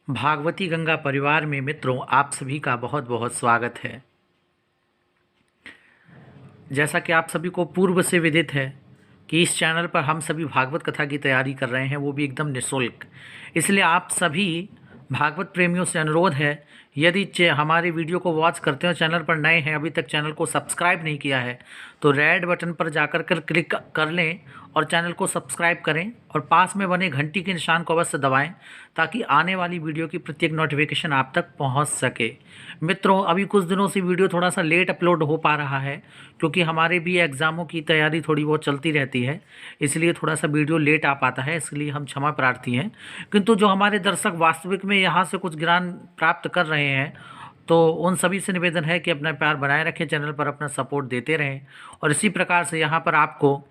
भागवती गंगा परिवार में मित्रों आप सभी का बहुत बहुत स्वागत है। जैसा कि आप सभी को पूर्व से विदित है कि इस चैनल पर हम सभी भागवत कथा की तैयारी कर रहे हैं, वो भी एकदम निःशुल्क। इसलिए आप सभी भागवत प्रेमियों से अनुरोध है, यदि हमारे वीडियो को वॉच करते हो, चैनल पर नए हैं, अभी तक चैनल को सब्सक्राइब नहीं किया है तो रेड बटन पर जाकर क्लिक कर लें और चैनल को सब्सक्राइब करें और पास में बने घंटी के निशान को अवश्य दबाएं ताकि आने वाली वीडियो की प्रत्येक नोटिफिकेशन आप तक पहुंच सके। मित्रों, अभी कुछ दिनों से वीडियो थोड़ा सा लेट अपलोड हो पा रहा है क्योंकि हमारे भी एग्ज़ामों की तैयारी थोड़ी बहुत चलती रहती है, इसलिए थोड़ा सा वीडियो लेट आ पाता है, इसलिए हम क्षमा प्रार्थी हैं। किंतु जो हमारे दर्शक वास्तविक में यहाँ से कुछ ज्ञान प्राप्त कर रहे हैं तो उन सभी से निवेदन है कि अपना प्यार बनाए रखें, चैनल पर अपना सपोर्ट देते रहें। और इसी प्रकार से यहाँ पर आपको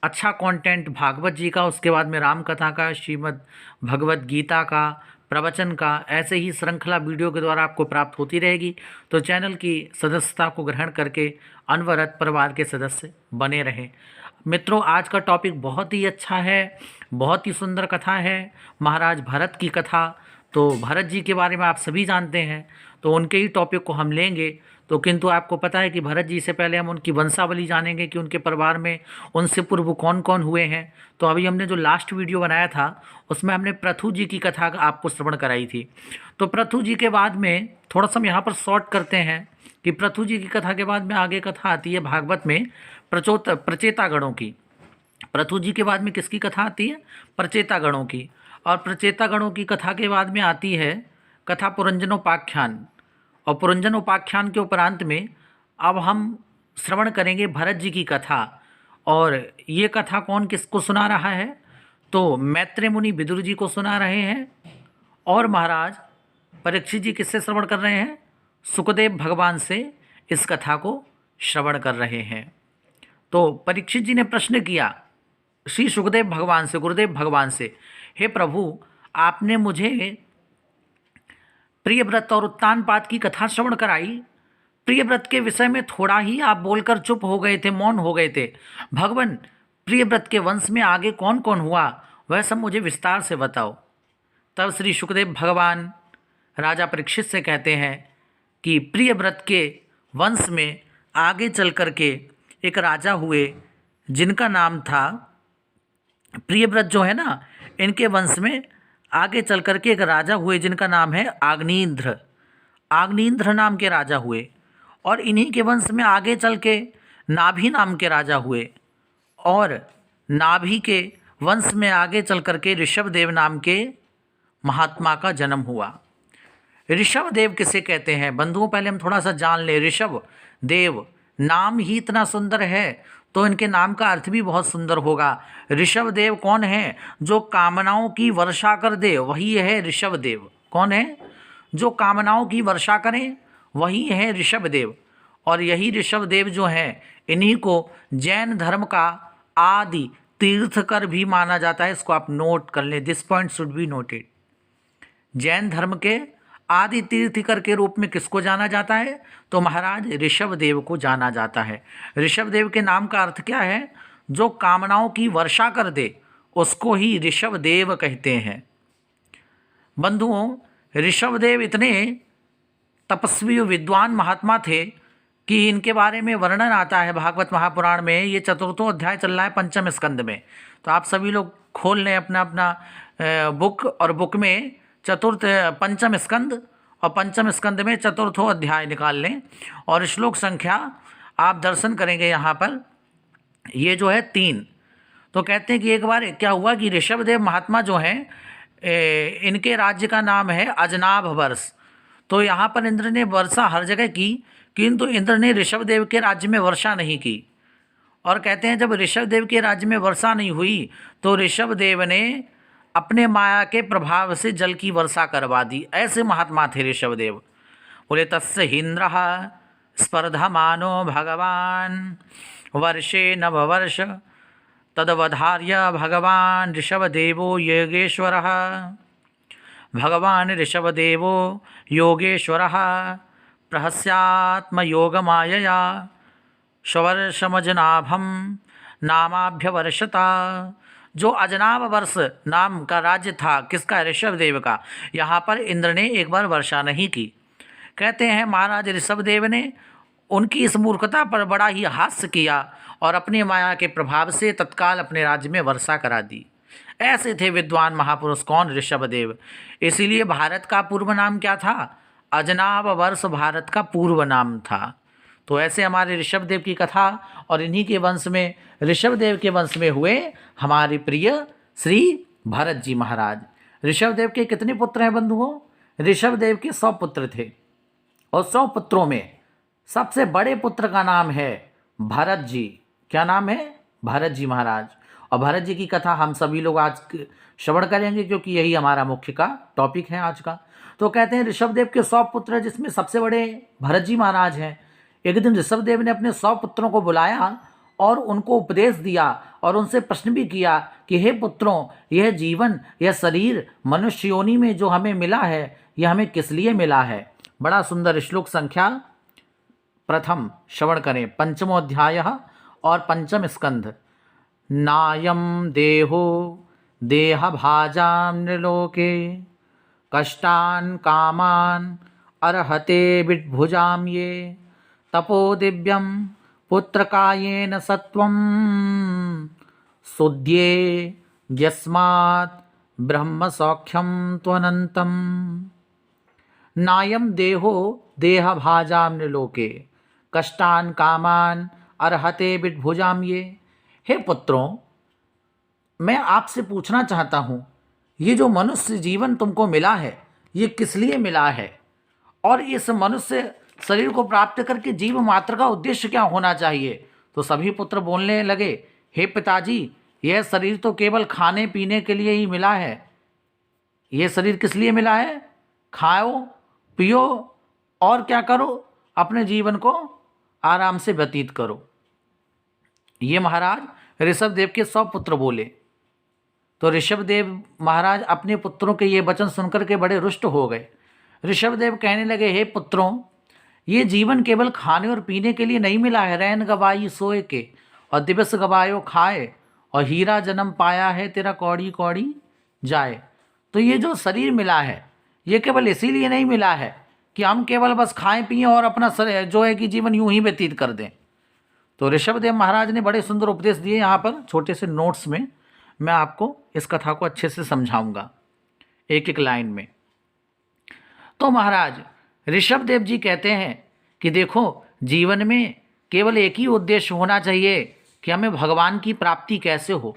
अच्छा कंटेंट भागवत जी का, उसके बाद में राम कथा का, श्रीमद् भगवत गीता का, प्रवचन का, ऐसे ही श्रृंखला वीडियो के द्वारा आपको प्राप्त होती रहेगी। तो चैनल की सदस्यता को ग्रहण करके अनवरत परिवार के सदस्य बने रहें। मित्रों, आज का टॉपिक बहुत ही अच्छा है, बहुत ही सुंदर कथा है, महाराज भरत की कथा। तो भरत जी के बारे में आप सभी जानते हैं, तो उनके ही टॉपिक को हम लेंगे। तो किंतु आपको पता है कि भरत जी से पहले हम उनकी वंशावली जानेंगे कि उनके परिवार में उनसे पूर्व कौन कौन हुए हैं। तो अभी हमने जो लास्ट वीडियो बनाया था उसमें हमने पृथु जी की कथा आपको श्रवण कराई थी। तो पृथु जी के बाद में थोड़ा सा हम यहाँ पर शॉर्ट करते हैं कि पृथु जी की कथा के बाद में आगे कथा आती है भागवत में प्रचेतागणों की। पृथु जी के बाद में किसकी कथा आती है? प्रचेतागणों की। और प्रचेतागणों की कथा के बाद में आती है कथा पुरंजनोपाख्यान। और पुरंजनोपाख्यान के उपरांत में अब हम श्रवण करेंगे भरत जी की कथा। और ये कथा कौन किसको सुना रहा है? तो मैत्रेय मुनि विदुर जी को सुना रहे हैं। और महाराज परीक्षित जी किससे श्रवण कर रहे हैं? सुखदेव भगवान से इस कथा को श्रवण कर रहे हैं। तो परीक्षित जी ने प्रश्न किया श्री सुखदेव भगवान से, गुरुदेव भगवान से, हे प्रभु, आपने मुझे प्रियव्रत और उत्तानपाद की कथा श्रवण कराई। प्रियव्रत के विषय में थोड़ा ही आप बोलकर चुप हो गए थे, मौन हो गए थे। भगवान, प्रियव्रत के वंश में आगे कौन कौन हुआ वह सब मुझे विस्तार से बताओ। तब श्री सुखदेव भगवान राजा परीक्षित से कहते हैं कि प्रियव्रत के वंश में आगे चल कर के एक राजा हुए जिनका नाम था प्रियव्रत, जो है ना, इनके वंश में आगे चल कर के एक राजा हुए जिनका नाम है आग्नेयद्र। आग्नेयद्र नाम के राजा हुए और इन्हीं के वंश में आगे चल के नाभि नाम के राजा हुए और नाभि के वंश में आगे चल कर के ऋषभदेव नाम के महात्मा का जन्म हुआ। ऋषभदेव किसे कहते हैं बंधुओं? पहले हम थोड़ा सा जान लें। ऋषभदेव नाम ही इतना सुंदर है तो इनके नाम का अर्थ भी बहुत सुंदर होगा। ऋषभदेव कौन है? जो कामनाओं की वर्षा कर दे, वही है ऋषभदेव। कौन है? जो कामनाओं की वर्षा करें वही है ऋषभदेव। और यही ऋषभदेव जो हैं, इन्हीं को जैन धर्म का आदि तीर्थकर भी माना जाता है। इसको आप नोट कर लें, this point should be noted. Jain धर्म के आदि तीर्थकर के रूप में किसको जाना जाता है? तो महाराज ऋषभदेव को जाना जाता है। ऋषभदेव के नाम का अर्थ क्या है? जो कामनाओं की वर्षा कर दे उसको ही ऋषभदेव कहते हैं। बंधुओं, ऋषभदेव इतने तपस्वी विद्वान महात्मा थे कि इनके बारे में वर्णन आता है भागवत महापुराण में। ये चतुर्थो अध्याय चल रहा है पंचम स्कंद में। तो आप सभी लोग खोल लें अपना अपना बुक और बुक में पंचम स्कंद और पंचम स्कंद में चतुर्थो अध्याय निकाल लें और श्लोक संख्या आप दर्शन करेंगे यहाँ पर, ये जो है 3। तो कहते हैं कि एक बार क्या हुआ कि ऋषभदेव महात्मा जो हैं, इनके राज्य का नाम है अजनाभ वर्ष। तो यहाँ पर इंद्र ने वर्षा हर जगह की, किंतु इंद्र ने ऋषभदेव के राज्य में वर्षा नहीं की। और कहते हैं जब ऋषभदेव के राज्य में वर्षा नहीं हुई तो ऋषभदेव ने अपने माया के प्रभाव से जल की वर्षा करवा दी। ऐसे महात्मा थे ऋषभदेव। बोले तस्य हिन्द्रः स्पर्धमानो भगवान वर्षे नववर्ष तदवधार्य भगवान ऋषभदेवो योगेश्वरः। भगवान ऋषभदेवो योगेश्वरः प्रहस्यात्मयोगमायया स्ववर्षमजनाभं नामाभ्यवर्षता जो अजनाब वर्ष नाम का राज्य था, किसका? ऋषभ देव का। यहाँ पर इंद्र ने एक बार वर्षा नहीं की। कहते हैं महाराज ऋषभ देव ने उनकी इस मूर्खता पर बड़ा ही हास्य किया और अपनी माया के प्रभाव से तत्काल अपने राज्य में वर्षा करा दी। ऐसे थे विद्वान महापुरुष। कौन? ऋषभ देव। इसीलिए भारत का पूर्व नाम क्या था? अजनाब वर्ष भारत का पूर्व नाम था। तो ऐसे हमारे ऋषभ देव की कथा, और इन्हीं के वंश में, ऋषभ देव के वंश में हुए हमारे प्रिय श्री भरत जी महाराज। ऋषभ देव के कितने पुत्र हैं बंधुओं? ऋषभ देव के 100 पुत्र थे, और 100 पुत्रों में सबसे बड़े पुत्र का नाम है भरत जी। क्या नाम है? भरत जी महाराज। और भरत जी की कथा हम सभी लोग आज श्रवण करेंगे, क्योंकि यही हमारा मुख्य का टॉपिक है आज का। तो कहते हैं ऋषभ देव के 100 पुत्र हैं, जिसमें सबसे बड़े भरत जी महाराज हैं। एक दिन ऋषभ देव ने अपने 100 पुत्रों को बुलाया और उनको उपदेश दिया और उनसे प्रश्न भी किया कि हे पुत्रों, यह जीवन, यह शरीर मनुष्य योनि में जो हमें मिला है, यह हमें किस लिए मिला है? बड़ा सुंदर श्लोक संख्या प्रथम श्रवण करें, 5वां अध्याय और 5वां स्कंध। नायं देहो देहभाजां नृलोके कष्टान् कामान् अर्हते विड्भुजां ये तपो दिव्यं पुत्रकायेन सत्वं सुद्ये यस्मात् ब्रह्म सौख्यं त्वनन्तं। नायं देहो देहभाजां नृलोके कष्टान् कामान् अर्हते विड्भुजां ये। हे पुत्रों, मैं आपसे पूछना चाहता हूँ, ये जो मनुष्य जीवन तुमको मिला है, ये किस लिए मिला है? और इस मनुष्य शरीर को प्राप्त करके जीव मात्र का उद्देश्य क्या होना चाहिए? तो सभी पुत्र बोलने लगे, हे पिताजी, यह शरीर तो केवल खाने पीने के लिए ही मिला है। यह शरीर किस लिए मिला है? खाओ पियो और क्या करो? अपने जीवन को आराम से व्यतीत करो। ये महाराज ऋषभ देव के 100 पुत्र बोले। तो ऋषभ देव महाराज अपने पुत्रों के ये वचन सुनकर के बड़े रुष्ट हो गए। ऋषभ देव कहने लगे, हे पुत्रों, ये जीवन केवल खाने और पीने के लिए नहीं मिला है। रैन गवाई सोए के और दिवस गवायो खाए, और हीरा जन्म पाया है तेरा कौड़ी कौड़ी जाए। तो ये जो शरीर मिला है, ये केवल इसीलिए नहीं मिला है कि हम केवल बस खाएं पिएं और अपना जो है कि जीवन यूं ही व्यतीत कर दें। तो ऋषभ देव महाराज ने बड़े सुंदर उपदेश दिए। यहाँ पर छोटे से नोट्स में मैं आपको इस कथा को अच्छे से समझाऊंगा एक एक लाइन में। तो महाराज ऋषभ देव जी कहते हैं कि देखो, जीवन में केवल एक ही उद्देश्य होना चाहिए कि हमें भगवान की प्राप्ति कैसे हो।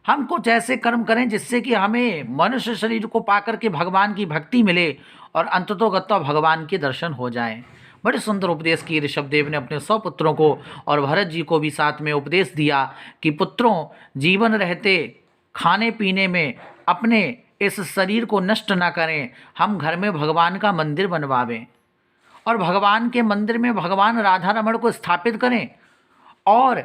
हम कुछ ऐसे कर्म करें जिससे कि हमें मनुष्य शरीर को पाकर के भगवान की भक्ति मिले और अंततोगत्वा भगवान के दर्शन हो जाएं। बड़े सुंदर उपदेश किए ऋषभ देव ने अपने 100 पुत्रों को, और भरत जी को भी साथ में उपदेश दिया कि पुत्रों, जीवन रहते खाने पीने में अपने इस शरीर को नष्ट ना करें। हम घर में भगवान का मंदिर बनवावें और भगवान के मंदिर में भगवान राधा रमण को स्थापित करें, और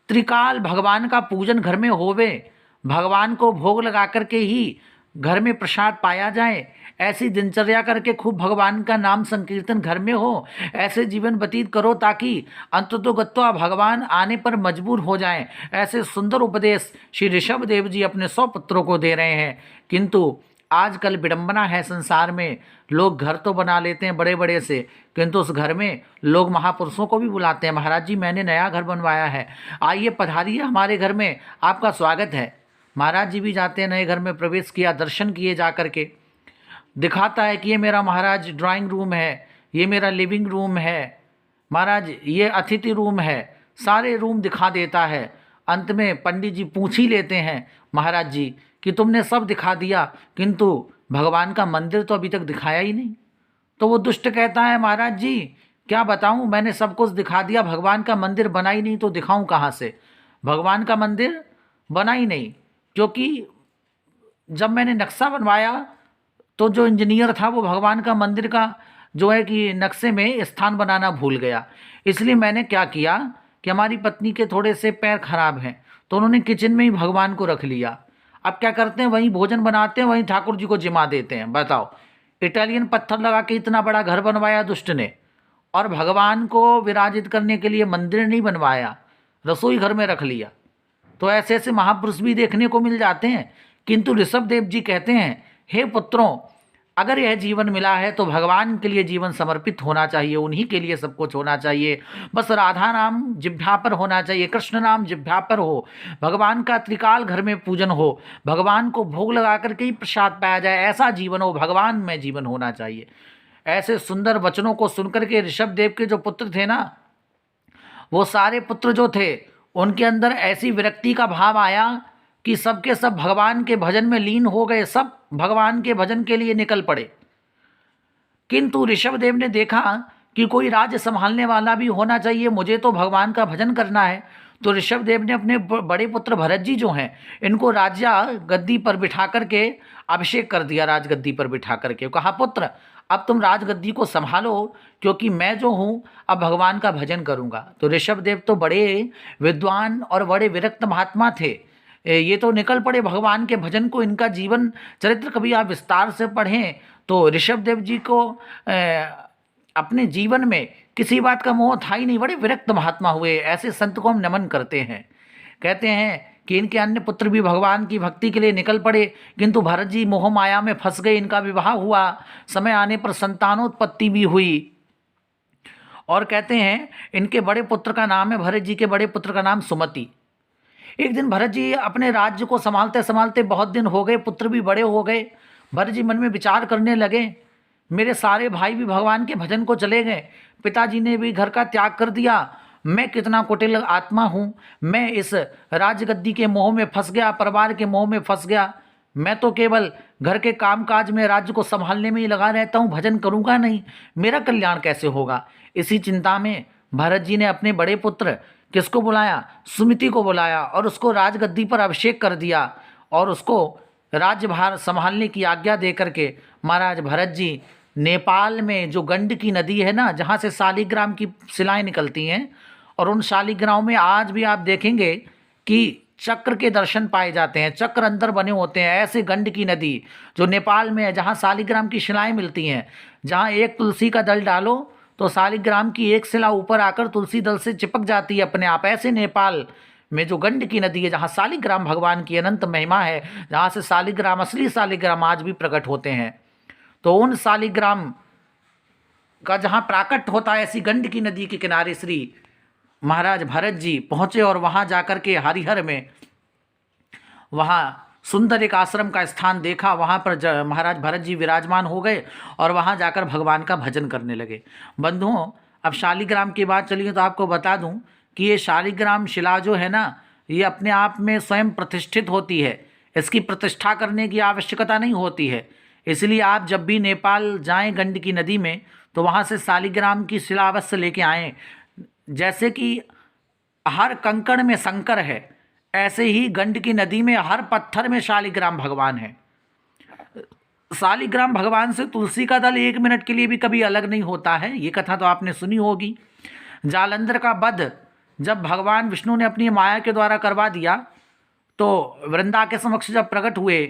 त्रिकाल भगवान का पूजन घर में होवे। भगवान को भोग लगा करके ही घर में प्रसाद पाया जाए। ऐसी दिनचर्या करके खूब भगवान का नाम संकीर्तन घर में हो। ऐसे जीवन व्यतीत करो ताकि अंततोगत्वा भगवान आने पर मजबूर हो जाएं। ऐसे सुंदर उपदेश श्री ऋषभ देव जी अपने 100 पुत्रों को दे रहे हैं। किंतु आजकल विडंबना है संसार में, लोग घर तो बना लेते हैं बड़े बड़े से, किंतु उस घर में लोग महापुरुषों को भी बुलाते हैं। महाराज जी, मैंने नया घर बनवाया है, आइए पधारिए हमारे घर में, आपका स्वागत है। महाराज जी भी जाते हैं, नए घर में प्रवेश किया, दर्शन किए जा करके, दिखाता है कि ये मेरा महाराज ड्राइंग रूम है, ये मेरा लिविंग रूम है, महाराज ये अतिथि रूम है, सारे रूम दिखा देता है। अंत में पंडित जी पूछ ही लेते हैं महाराज जी कि तुमने सब दिखा दिया, किंतु भगवान का मंदिर तो अभी तक दिखाया ही नहीं। तो वो दुष्ट कहता है, महाराज जी क्या बताऊं, मैंने सब कुछ दिखा दिया, भगवान का मंदिर बना ही नहीं, तो दिखाऊं कहाँ से? भगवान का मंदिर बना ही नहीं, क्योंकि जब मैंने नक्शा बनवाया तो जो इंजीनियर था वो भगवान का मंदिर का जो है कि नक्शे में स्थान बनाना भूल गया। इसलिए मैंने क्या किया कि हमारी पत्नी के थोड़े से पैर खराब हैं, तो उन्होंने किचन में ही भगवान को रख लिया। अब क्या करते हैं, वहीं भोजन बनाते हैं, वहीं ठाकुर जी को जिमा देते हैं। बताओ, इटालियन पत्थर लगा के इतना बड़ा घर बनवाया दुष्ट ने, और भगवान को विराजित करने के लिए मंदिर नहीं बनवाया, रसोई घर में रख लिया। तो ऐसे ऐसे महापुरुष भी देखने को मिल जाते हैं। किंतु ऋषभ देव जी कहते हैं, हे पुत्रों, अगर यह जीवन मिला है तो भगवान के लिए जीवन समर्पित होना चाहिए, उन्हीं के लिए सब कुछ होना चाहिए। बस राधा नाम जिह्वा पर होना चाहिए, कृष्ण नाम जिह्वा पर हो, भगवान का त्रिकाल घर में पूजन हो, भगवान को भोग लगा करके ही प्रसाद पाया जाए, ऐसा जीवन हो, भगवान में जीवन होना चाहिए। ऐसे सुंदर वचनों को सुनकर के ऋषभ देव के जो पुत्र थे ना, वो सारे पुत्र जो थे उनके अंदर ऐसी विरक्ति का भाव आया कि सबके सब भगवान के भजन में लीन हो गए, सब भगवान के भजन के लिए निकल पड़े। किंतु ऋषभदेव ने देखा कि कोई राज्य संभालने वाला भी होना चाहिए, मुझे तो भगवान का भजन करना है। तो ऋषभदेव ने अपने बड़े पुत्र भरत जी जो हैं, इनको राज्य गद्दी पर बिठा करके अभिषेक कर दिया, राजगद्दी पर बिठा करके कहा, पुत्र अब तुम राजगद्दी को संभालो, क्योंकि मैं जो हूँ अब भगवान का भजन करूँगा। तो ऋषभदेव तो बड़े विद्वान और बड़े विरक्त महात्मा थे, ये तो निकल पड़े भगवान के भजन को। इनका जीवन चरित्र कभी आप विस्तार से पढ़ें तो ऋषभदेव जी को अपने जीवन में किसी बात का मोह था ही नहीं, बड़े विरक्त महात्मा हुए। ऐसे संत को हम नमन करते हैं। कहते हैं कि इनके अन्य पुत्र भी भगवान की भक्ति के लिए निकल पड़े, किंतु भरत जी मोह माया में फंस गए, इनका विवाह हुआ, समय आने पर संतानोत्पत्ति भी हुई। और कहते हैं इनके बड़े पुत्र का नाम है, भरत जी के बड़े पुत्र का नाम सुमति। एक दिन भरत जी अपने राज्य को संभालते संभालते बहुत दिन हो गए, पुत्र भी बड़े हो गए। भरत जी मन में विचार करने लगे, मेरे सारे भाई भी भगवान के भजन को चले गए, पिताजी ने भी घर का त्याग कर दिया, मैं कितना कुटिल आत्मा हूँ, मैं इस राजगद्दी के मोह में फंस गया, परिवार के मोह में फंस गया, मैं तो केवल घर के कामकाज में राज्य को संभालने में ही लगा रहता हूँ, भजन करूँगा नहीं, मेरा कल्याण कैसे होगा। इसी चिंता में भरत जी ने अपने बड़े पुत्र किसको बुलाया, सुमिति को बुलाया और उसको राजगद्दी पर अभिषेक कर दिया और उसको राज्यभार संभालने की आज्ञा दे करके महाराज भरत जी नेपाल में जो गंडकी नदी है ना, जहाँ से शालिग्राम की शिलाएं निकलती हैं, और उन शालिग्रामों में आज भी आप देखेंगे कि चक्र के दर्शन पाए जाते हैं, चक्र अंदर बने होते हैं। ऐसे गंडकी नदी जो नेपाल में है, जहाँ शालिग्राम की शिलाएं मिलती हैं, जहाँ एक तुलसी का दल डालो तो शालिग्राम की एक शिला ऊपर आकर तुलसी दल से चिपक जाती है अपने आप। ऐसे नेपाल में जो गंडकी नदी है, जहाँ शालिग्राम भगवान की अनंत महिमा है, जहाँ से शालिग्राम, असली शालिग्राम आज भी प्रकट होते हैं, तो उन शालिग्राम का जहाँ प्राकट होता है, ऐसी गंडकी नदी के किनारे श्री महाराज भरत जी पहुँचे और वहाँ जाकर के हरिहर में वहाँ सुंदर एक आश्रम का स्थान देखा, वहाँ पर महाराज भरत जी विराजमान हो गए और वहाँ जाकर भगवान का भजन करने लगे। बंधुओं, अब शालिग्राम की बात चली तो आपको बता दूं कि ये शालिग्राम शिला जो है ना, ये अपने आप में स्वयं प्रतिष्ठित होती है, इसकी प्रतिष्ठा करने की आवश्यकता नहीं होती है। इसलिए आप जब भी नेपाल जाएं गंडकी नदी में तो वहाँ से शालिग्राम की शिला अवश्य लेके आएँ। जैसे कि हर कंकड़ में शंकर है, ऐसे ही गंडकी नदी में हर पत्थर में शालिग्राम भगवान है। शालिग्राम भगवान से तुलसी का दल एक मिनट के लिए भी कभी अलग नहीं होता है, ये कथा तो आपने सुनी होगी। जालंधर का वध जब भगवान विष्णु ने अपनी माया के द्वारा करवा दिया तो वृंदा के समक्ष जब प्रकट हुए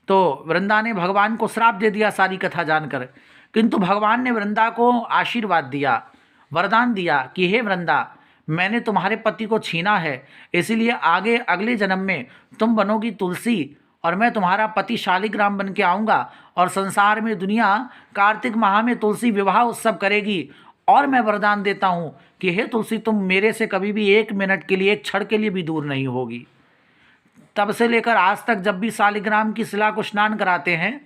तो वृंदा ने भगवान को श्राप दे दिया सारी कथा जानकर, किंतु भगवान ने वृंदा को आशीर्वाद दिया, वरदान दिया कि हे वृंदा, मैंने तुम्हारे पति को छीना है, इसलिए आगे अगले जन्म में तुम बनोगी तुलसी और मैं तुम्हारा पति शालिग्राम बन के आऊँगा और संसार में दुनिया कार्तिक माह में तुलसी विवाह उत्सव करेगी। और मैं वरदान देता हूँ कि हे तुलसी, तुम मेरे से कभी भी एक मिनट के लिए, एक क्षण के लिए भी दूर नहीं होगी। तब से लेकर आज तक जब भी शालिग्राम की शिला को स्नान कराते हैं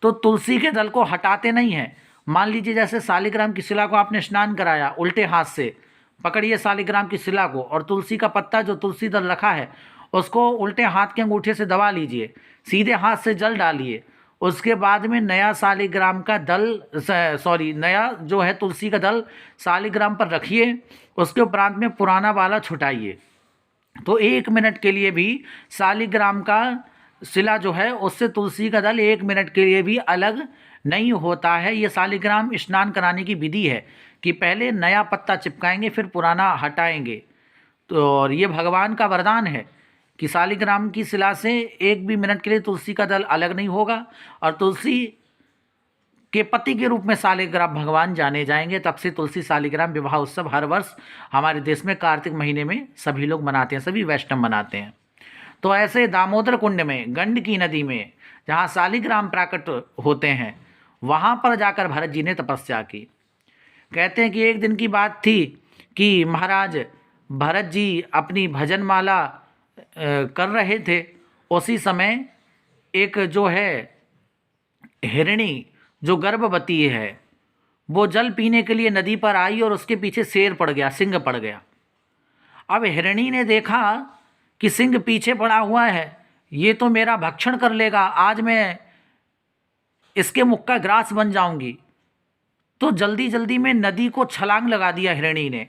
तो तुलसी के दल को हटाते नहीं हैं। मान लीजिए जैसे शालिग्राम की शिला को आपने स्नान कराया, उल्टे हाथ से पकड़िए शालिग्राम की शिला को और तुलसी का पत्ता जो तुलसी दल रखा है उसको उल्टे हाथ के अंगूठे से दबा लीजिए, सीधे हाथ से जल डालिए, उसके बाद में नया शालिग्राम का दल नया जो है तुलसी का दल शालिग्राम पर रखिए, उसके उपरांत में पुराना वाला छुटाइए। तो एक मिनट के लिए भी शालिग्राम का शिला जो है उससे तुलसी का दल एक मिनट के लिए भी अलग नहीं होता है। ये शालिग्राम स्नान कराने की विधि है कि पहले नया पत्ता चिपकाएंगे फिर पुराना हटाएंगे। तो और ये भगवान का वरदान है कि शालिग्राम की शिला से एक भी मिनट के लिए तुलसी का दल अलग नहीं होगा और तुलसी के पति के रूप में शालिग्राम भगवान जाने जाएंगे। तब से तुलसी शालिग्राम विवाह उत्सव हर वर्ष हमारे देश में कार्तिक महीने में सभी लोग मनाते हैं, सभी वैष्णव मनाते हैं। तो ऐसे दामोदर कुंड में, गंडकी नदी में, जहाँ शालिग्राम प्रकट होते हैं, वहाँ पर जाकर भरत जी ने तपस्या की। कहते हैं कि एक दिन की बात थी कि महाराज भरत जी अपनी भजनमाला कर रहे थे। उसी समय एक जो है हिरणी जो गर्भवती है, वो जल पीने के लिए नदी पर आई और उसके पीछे शेर पड़ गया, सिंह पड़ गया। अब हिरणी ने देखा कि सिंह पीछे पड़ा हुआ है, ये तो मेरा भक्षण कर लेगा, आज मैं इसके मुख का ग्रास बन जाऊंगी। तो जल्दी जल्दी में नदी को छलांग लगा दिया हिरणी ने।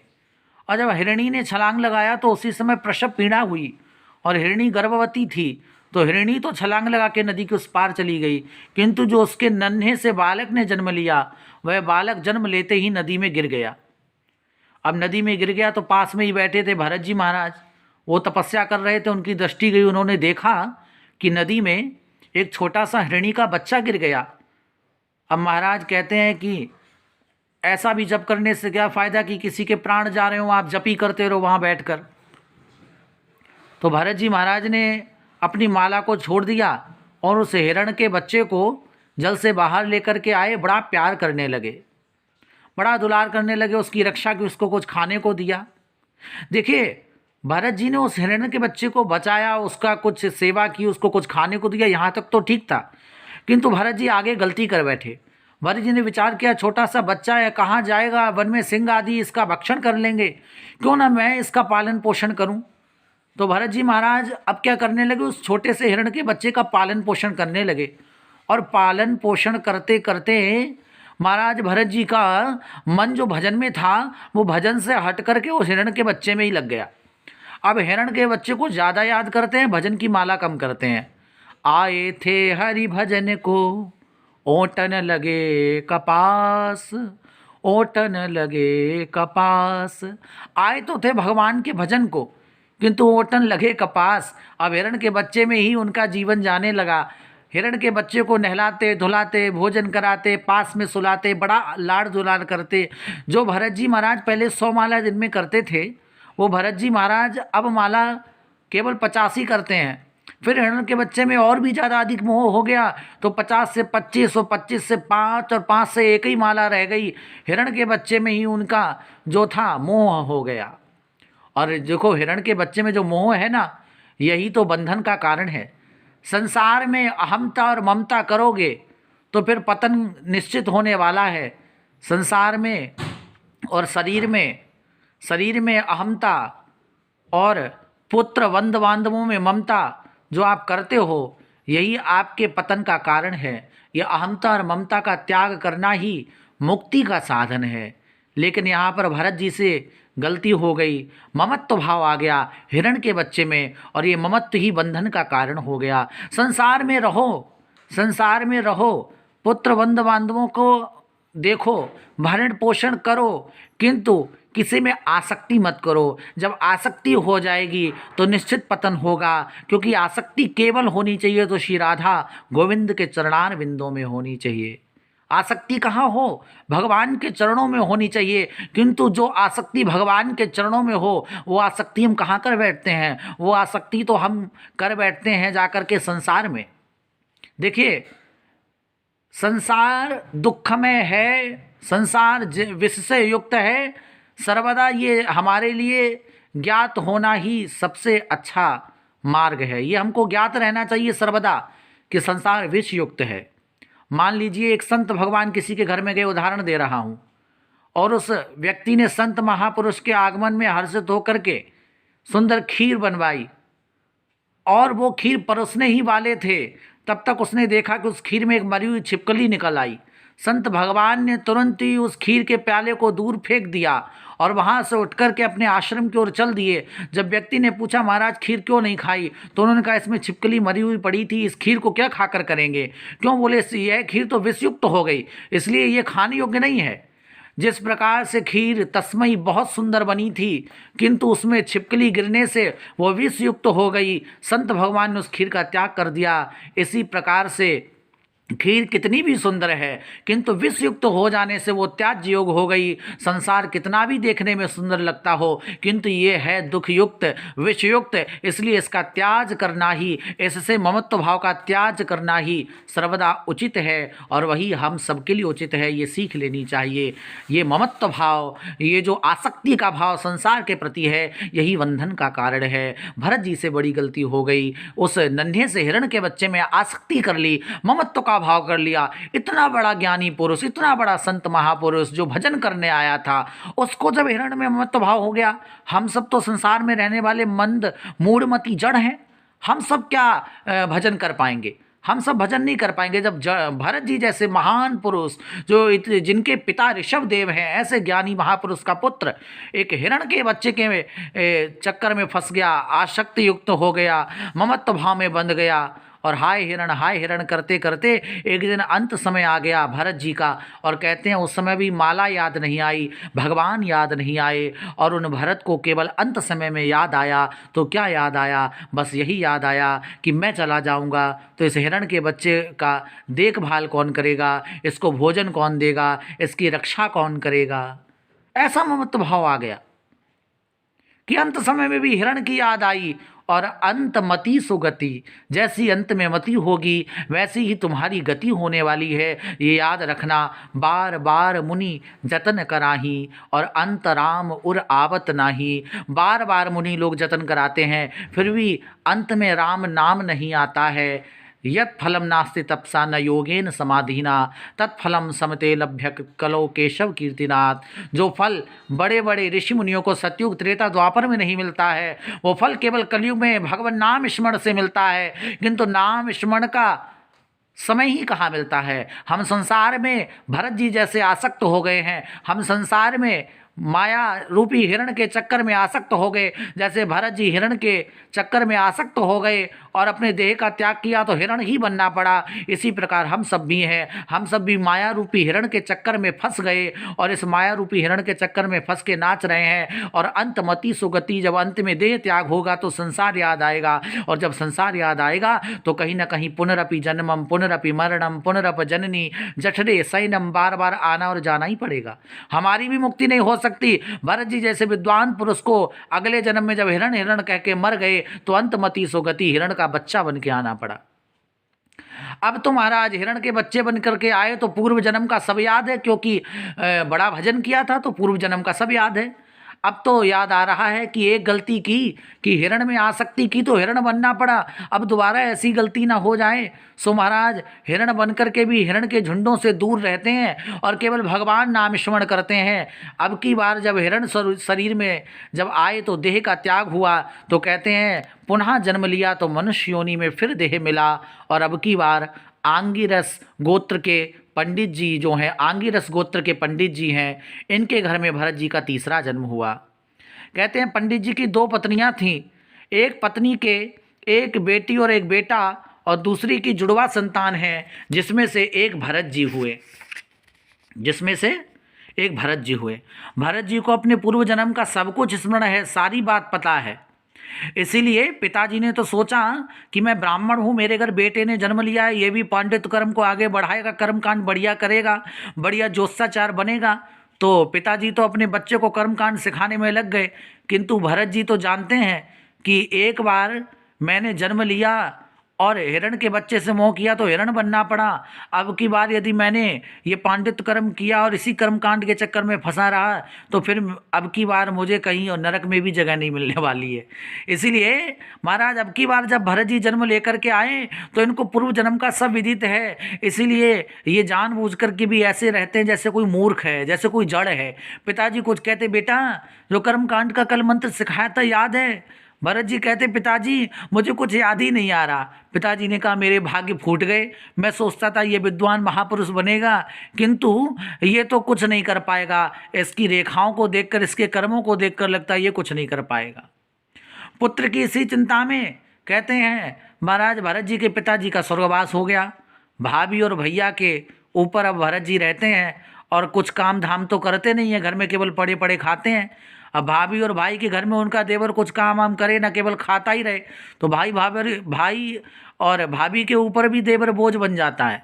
और जब हिरणी ने छलांग लगाया तो उसी समय प्रसव पीड़ा हुई और हिरणी गर्भवती थी। तो हिरणी तो छलांग लगा के नदी के उस पार चली गई, किंतु जो उसके नन्हे से बालक ने जन्म लिया, वह बालक जन्म लेते ही नदी में गिर गया। अब नदी में गिर गया तो पास में ही बैठे थे भरत जी महाराज, वो तपस्या कर रहे थे। उनकी दृष्टि गई, उन्होंने देखा कि नदी में एक छोटा सा हिरणी का बच्चा गिर गया। अब महाराज कहते हैं कि ऐसा भी जप करने से क्या फ़ायदा कि किसी के प्राण जा रहे हो, आप जप ही करते रहो वहाँ बैठकर। तो भरत जी महाराज ने अपनी माला को छोड़ दिया और उस हिरण के बच्चे को जल से बाहर लेकर के आए, बड़ा प्यार करने लगे, बड़ा दुलार करने लगे, उसकी रक्षा की, उसको कुछ खाने को दिया। देखिए भरत जी ने उस हिरण के बच्चे को बचाया, उसका कुछ सेवा की, उसको कुछ खाने को दिया, यहाँ तक तो ठीक था। किंतु भरत जी आगे गलती कर बैठे। भरत जी ने विचार किया, छोटा सा बच्चा है, कहाँ जाएगा, वन में सिंह आदि इसका भक्षण कर लेंगे, क्यों ना मैं इसका पालन पोषण करूं। तो भरत जी महाराज अब क्या करने लगे, उस छोटे से हिरण के बच्चे का पालन पोषण करने लगे। और पालन पोषण करते करते महाराज भरत जी का मन जो भजन में था, वो भजन से हट करके उस हिरण के बच्चे में ही लग गया। अब हिरण के बच्चे को ज़्यादा याद करते हैं, भजन की माला कम करते हैं। आए थे हरि भजन को ओटन लगे कपास, ओटन लगे कपास। आए तो थे भगवान के भजन को, किंतु ओटन लगे कपास। अब हिरण के बच्चे में ही उनका जीवन जाने लगा। हिरण के बच्चे को नहलाते धुलाते, भोजन कराते, पास में सुलाते, बड़ा लाड़ दुलार करते। जो भरत जी महाराज पहले 100 माला दिन में करते थे, वो भरत जी महाराज अब माला केवल 50 ही करते हैं। फिर हिरण के बच्चे में और भी ज़्यादा अधिक मोह हो गया, तो 50 से 25 और 25 से 5 और 5 से 1 ही माला रह गई। हिरण के बच्चे में ही उनका जो था मोह हो गया। और देखो हिरण के बच्चे में जो मोह है ना, यही तो बंधन का कारण है। संसार में अहमता और ममता करोगे तो फिर पतन निश्चित होने वाला है। संसार में और शरीर में अहमता और पुत्र बंध बांधवों में ममता जो आप करते हो, यही आपके पतन का कारण है। यह अहमता और ममता का त्याग करना ही मुक्ति का साधन है। लेकिन यहाँ पर भरत जी से गलती हो गई, ममत्व भाव आ गया हिरण के बच्चे में, और ये ममत्व ही बंधन का कारण हो गया। संसार में रहो, पुत्र बंधु बांधवों को देखो, भरण पोषण करो, किंतु किसी में आसक्ति मत करो। जब आसक्ति हो जाएगी तो निश्चित पतन होगा, क्योंकि आसक्ति केवल होनी चाहिए तो श्री राधा गोविंद के चरणार बिंदों में होनी चाहिए। आसक्ति कहाँ हो, भगवान के चरणों में होनी चाहिए। किंतु जो आसक्ति भगवान के चरणों में हो, वो आसक्ति हम कहाँ कर बैठते हैं, वो आसक्ति तो हम कर बैठते हैं जाकर के संसार में। देखिए संसार दुखमय है, संसार विष से युक्त है। सर्वदा ये हमारे लिए ज्ञात होना ही सबसे अच्छा मार्ग है। ये हमको ज्ञात रहना चाहिए सर्वदा कि संसार विष युक्त है। मान लीजिए एक संत भगवान किसी के घर में गए, उदाहरण दे रहा हूँ, और उस व्यक्ति ने संत महापुरुष के आगमन में हर्षित होकर के सुंदर खीर बनवाई, और वो खीर परोसने ही वाले थे, तब तक उसने देखा कि उस खीर में एक मरी हुई छिपकली निकल आई। संत भगवान ने तुरंत ही उस खीर के प्याले को दूर फेंक दिया और वहाँ से उठकर के अपने आश्रम की ओर चल दिए। जब व्यक्ति ने पूछा महाराज खीर क्यों नहीं खाई, तो उन्होंने कहा इसमें छिपकली मरी हुई पड़ी थी, इस खीर को क्या खाकर करेंगे। क्यों, बोले यह खीर तो विषयुक्त हो गई, इसलिए ये खाने योग्य नहीं है। जिस प्रकार से खीर तस्मई बहुत सुंदर बनी थी, किंतु उसमें छिपकली गिरने से वो विषयुक्त हो गई, संत भगवान ने उस खीर का त्याग कर दिया। इसी प्रकार से खीर कितनी भी सुंदर है किंतु विष युक्त हो जाने से वो त्याज्य योग हो गई। संसार कितना भी देखने में सुंदर लगता हो किंतु ये है दुख युक्त, विष युक्त, इसलिए इसका त्याज करना ही, इससे ममत्व भाव का त्याज करना ही सर्वदा उचित है और वही हम सबके लिए उचित है। ये सीख लेनी चाहिए। ये ममत्व भाव, ये जो आसक्ति का भाव संसार के प्रति है, यही बंधन का कारण है। भरत जी से बड़ी गलती हो गई। उस नन्हे से हिरण के बच्चे में आसक्ति कर ली, ममत्व का भाव कर लिया। इतना बड़ा ज्ञानी पुरुष, इतना बड़ा संत महापुरुष जो भजन करने आया था, उसको जब हिरण में ममत्व भाव हो गया। हम सब तो संसार में रहने वाले मंद मूढ़मती जड़ हैं। हम सब क्या भजन कर पाएंगे? हम सब भजन नहीं कर पाएंगे। जब भरत जी जैसे महान पुरुष, जो जिनके पिता ऋषभ देव हैं, ऐसे ज्ञानी महापुरुष का पुत्र एक हिरण के बच्चे के चक्कर में फंस गया, आसक्ति युक्त हो गया, ममत्व भाव में बंध गया और हाय हिरण करते करते एक दिन अंत समय आ गया भरत जी का। और कहते हैं उस समय भी माला याद नहीं आई, भगवान याद नहीं आए और उन भरत को केवल अंत समय में याद आया। तो क्या याद आया? बस यही याद आया कि मैं चला जाऊंगा तो इस हिरण के बच्चे का देखभाल कौन करेगा, इसको भोजन कौन देगा, इसकी रक्षा कौन करेगा। ऐसा ममत्व भाव आ गया कि अंत समय में भी हिरण की याद आई। और अंत मति सुगति, जैसी अंत में मति होगी वैसी ही तुम्हारी गति होने वाली है, ये याद रखना। बार बार मुनि जतन कराही और अंत राम उर आवत नाही। बार बार मुनि लोग जतन कराते हैं फिर भी अंत में राम नाम नहीं आता है। यत् फलम नास्ति तपसा न योगेन समाधिना तत्फलम समते लभ्य कलो केशव कीर्तिनाथ। जो फल बड़े बड़े ऋषि मुनियों को सतयुग त्रेता द्वापर में नहीं मिलता है, वो फल केवल कलयुग में भगवान नाम स्मरण से मिलता है। किंतु नाम स्मरण का समय ही कहाँ मिलता है। हम संसार में भरत जी जैसे आसक्त हो गए हैं। हम संसार में माया रूपी हिरण के चक्कर में आसक्त हो गए। जैसे भरत जी हिरण के चक्कर में आसक्त हो गए और अपने देह का त्याग किया तो हिरण ही बनना पड़ा। इसी प्रकार हम सब भी हैं। हम सब भी माया रूपी हिरण के चक्कर में फंस गए और इस माया रूपी हिरण के चक्कर में फंस के नाच रहे हैं। और अंत मति सुगति, जब अंत में देह त्याग होगा तो संसार याद आएगा और जब संसार याद आएगा तो कहीं ना कहीं पुनरपि जन्मम पुनरपि मरणम पुनरप जननी जठरे सैनम, बार बार आना और जाना ही पड़ेगा। हमारी भी मुक्ति नहीं हो सकती। भरत जी जैसे विद्वान पुरुष को अगले जन्म में जब हिरण हिरण कह के मर गए तो अंतमति सुगति, हिरण का बच्चा बन के आना पड़ा। अब तो महाराज हिरण के बच्चे बन करके आए तो पूर्व जन्म का सब याद है, क्योंकि बड़ा भजन किया था तो पूर्व जन्म का सब याद है। अब तो याद आ रहा है कि एक गलती की कि हिरण में आसक्ति की तो हिरण बनना पड़ा। अब दोबारा ऐसी गलती ना हो जाए। सो महाराज हिरण बन करके भी हिरण के झुंडों से दूर रहते हैं और केवल भगवान नाम स्मरण करते हैं। अब की बार जब हिरण शरीर में जब आए तो देह का त्याग हुआ तो कहते हैं पुनः जन्म लिया तो मनुष्य योनि में फिर देह मिला। और अब की बार आंगिरस गोत्र के पंडित जी जो हैं, आंगिरस गोत्र के पंडित जी हैं, इनके घर में भरत जी का तीसरा जन्म हुआ। कहते हैं पंडित जी की 2 पत्नियां थीं। एक पत्नी के एक बेटी और एक बेटा और दूसरी की जुड़वा संतान है, जिसमें से एक भरत जी हुए। भरत जी को अपने पूर्व जन्म का सब कुछ स्मरण है, सारी बात पता है। इसीलिए पिताजी ने तो सोचा कि मैं ब्राह्मण हूँ, मेरे घर बेटे ने जन्म लिया है, ये भी पांडित्य कर्म को आगे बढ़ाएगा, कर्मकांड बढ़िया करेगा, बढ़िया ज्योतिषाचार बनेगा। तो पिताजी तो अपने बच्चे को कर्मकांड सिखाने में लग गए। किंतु भरत जी तो जानते हैं कि एक बार मैंने जन्म लिया और हिरण के बच्चे से मोह किया तो हिरण बनना पड़ा। अब की बार यदि मैंने ये पांडित्य कर्म किया और इसी कर्मकांड के चक्कर में फंसा रहा तो फिर अब की बार मुझे कहीं और नरक में भी जगह नहीं मिलने वाली है। इसीलिए महाराज अब की बार जब भरत जी जन्म लेकर के आए तो इनको पूर्व जन्म का सब विदित है। इसीलिए ये जानबूझ कर के भी ऐसे रहते हैं जैसे कोई मूर्ख है, जैसे कोई जड़ है। पिताजी कुछ कहते बेटा जो कर्मकांड का कल मंत्र सिखाया था याद है? भरत जी कहते पिताजी मुझे कुछ याद ही नहीं आ रहा। पिताजी ने कहा मेरे भाग्य फूट गए। मैं सोचता था ये विद्वान महापुरुष बनेगा किंतु ये तो कुछ नहीं कर पाएगा। इसकी रेखाओं को देखकर, इसके कर्मों को देखकर लगता है ये कुछ नहीं कर पाएगा। पुत्र की इसी चिंता में कहते हैं महाराज भरत जी के पिताजी का स्वर्गवास हो गया। भाभी और भैया के ऊपर अब भरत जी रहते हैं और कुछ काम धाम तो करते नहीं है, घर में केवल पड़े पड़े खाते हैं। अब भाभी और भाई के घर में उनका देवर कुछ काम वाम करे ना, केवल खाता ही रहे, तो भाई और भाभी के ऊपर भी देवर बोझ बन जाता है।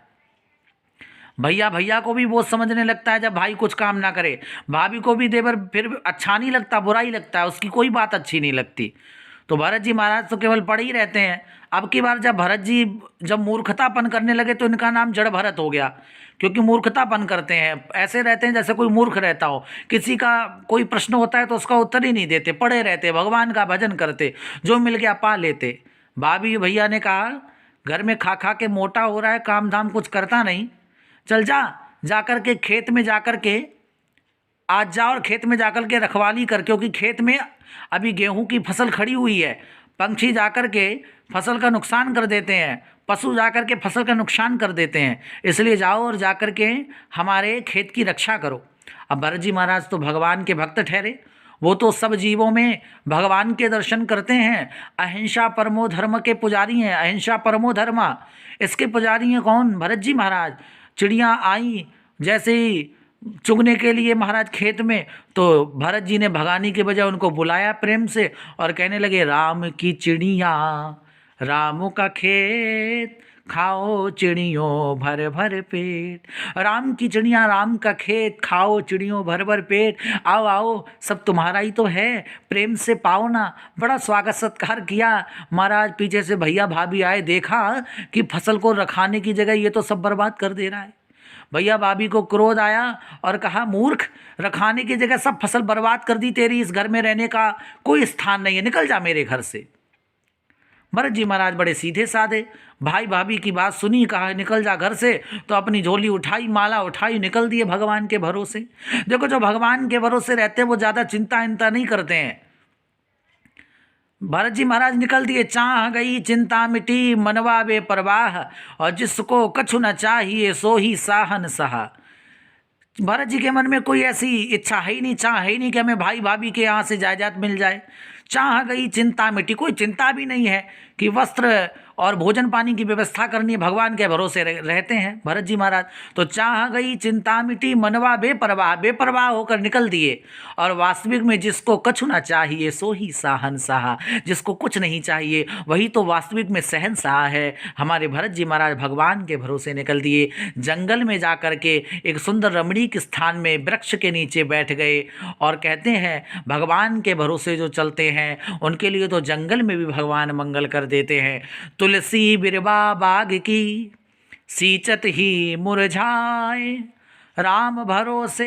भैया भैया को भी बोझ समझने लगता है जब भाई कुछ काम ना करे। भाभी को भी देवर फिर अच्छा नहीं लगता, बुरा ही लगता है, उसकी कोई बात अच्छी नहीं लगती। तो भरत जी महाराज तो केवल पड़े ही रहते हैं। अब की बार जब भरत जी जब मूर्खतापन करने लगे तो इनका नाम जड़ भरत हो गया, क्योंकि मूर्खतापन करते हैं, ऐसे रहते हैं जैसे कोई मूर्ख रहता हो। किसी का कोई प्रश्न होता है तो उसका उत्तर ही नहीं देते, पड़े रहते, भगवान का भजन करते, जो मिल गया पा लेते। भाभी भैया ने कहा घर में खा खा के मोटा हो रहा है, काम धाम कुछ करता नहीं, चल जा कर के खेत में जा कर के आज जा और खेत में जाकर के रखवाली कर, क्योंकि खेत में अभी गेहूं की फसल खड़ी हुई है, पंछी जाकर के फसल का नुकसान कर देते हैं, पशु जाकर के फसल का नुकसान कर देते हैं, इसलिए जाओ और जाकर के हमारे खेत की रक्षा करो। अब भरत जी महाराज तो भगवान के भक्त ठहरे, वो तो सब जीवों में भगवान के दर्शन करते हैं। अहिंसा परमो धर्म के पुजारी हैं, अहिंसा परमो धर्म, इसके पुजारी हैं कौन? भरत जी महाराज। चिड़ियाँ आई जैसे ही चुगने के लिए महाराज खेत में, तो भरत जी ने भगाने के बजाय उनको बुलाया प्रेम से और कहने लगे राम की चिड़िया राम का खेत, खाओ चिड़ियों भर भर पेट। राम की चिड़िया राम का खेत, खाओ चिड़ियों भर भर पेट। आओ आओ सब तुम्हारा ही तो है, प्रेम से पाओ ना। बड़ा स्वागत सत्कार किया महाराज। पीछे से भैया भाभी आए, देखा कि फसल को रखाने की जगह ये तो सब बर्बाद कर दे रहा है। भैया भाभी को क्रोध आया और कहा मूर्ख, रखाने की जगह सब फसल बर्बाद कर दी, तेरी इस घर में रहने का कोई स्थान नहीं है, निकल जा मेरे घर से। भरत जी महाराज बड़े सीधे साधे, भाई भाभी की बात सुनी, कहा निकल जा घर से, तो अपनी झोली उठाई, माला उठाई, निकल दिए भगवान के भरोसे। देखो जो भगवान के भरोसे रहते हैं वो ज़्यादा चिंता इंता नहीं करते हैं। भरत जी महाराज निकल दिए, चाह गई चिंता मिटी मनवा बेपरवाह, और जिसको कछु न चाहिए सो ही साहन सहा। भरत जी के मन में कोई ऐसी इच्छा है ही नहीं, चाह है ही नहीं कि हमें भाई भाभी के यहाँ से जायदाद मिल जाए। चाह गई चिंता मिटी, कोई चिंता भी नहीं है कि वस्त्र और भोजन पानी की व्यवस्था करनी है, भगवान के भरोसे रहते हैं भरत जी महाराज। तो चाह गई चिंता मिटी मनवा बेपरवाह, बेपरवाह होकर निकल दिए। और वास्तविक में जिसको कछु ना चाहिए सो ही साहन सहा, जिसको कुछ नहीं चाहिए वही तो वास्तविक में शहंशाह है। हमारे भरत जी महाराज भगवान के भरोसे निकल दिए, जंगल में जा कर के एक सुंदर रमणीक स्थान में वृक्ष के नीचे बैठ गए। और कहते हैं भगवान के भरोसे जो चलते हैं उनके लिए तो जंगल में भी भगवान मंगल कर देते हैं। तुलसी बिरबा बाग की सींचत ही मुरझाए, राम भरोसे